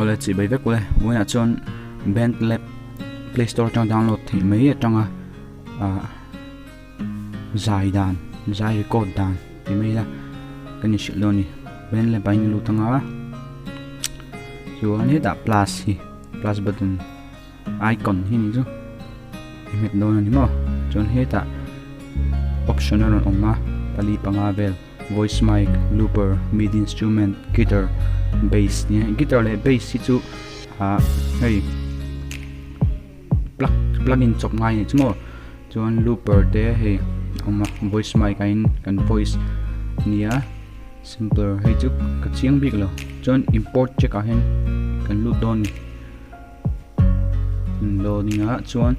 Ole chỉ bây vết của vui là chọn Bandlab Play Store trong download thì mấy ở trong giải đàn giải record đàn thì mấy là cái này luôn nè Bandlab bánh lưu tăng á rồi anh hết đã plus button icon hi ni chứ met do na ni mo chọn hết đã optional on ma pali pangavel voice mic looper midi instrument guitar bass nha guitar le bass chu hey plugin chop ngai ni chu mo chọn looper te hey oma voice mic kan voice nia simpler hey chu ka chiang big lo chọn import check a hen kan lu don loading a chuan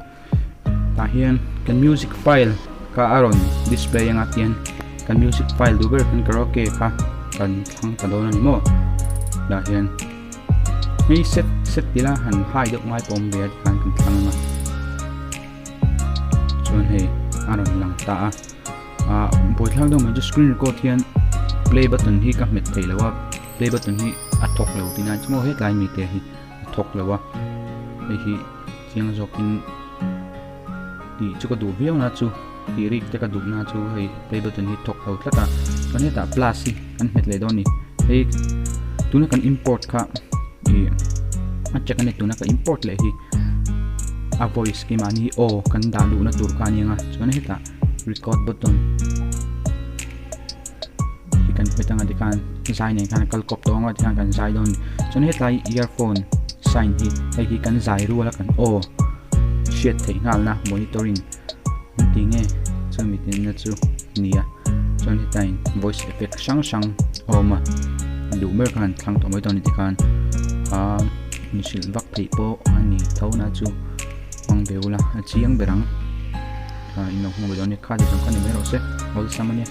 ta hian kan music file ka aron display ang atian kan music file duber kan karaoke ka kan thang ka don ani mo da hian mi set tila han hai dok mai pom be kan thang ma chuan he aron lang ta boi thlang dong ju screen record hian play button hi ka met thei lawa play button hi athok lo tina chmo he lai mi te hi athok lawa hi chiang zokin ti chu ka du viau na chu ti rik te ka du na chu hei play button hi thok lo tlata kan heta plus hi kan met le don ni hei tuna kan import kha e acha kan tuna ka import le hi a voice ki mani o kan da lu na tur ka ni nga chuan heta record button hi kan petanga de kan sai nei kan kal kop to nga kan sai don chuan heta earphone sign hi kan zai ru la kan shit thei ngal na monitoring ting e chumi tin na chu nia chon hitain voice effect sang oma du mer kan thang to mai ton ti kan ni sil vak thei po ani thona chu ang beula chiang berang ino mo don ni kha di kan ni mero se ol samania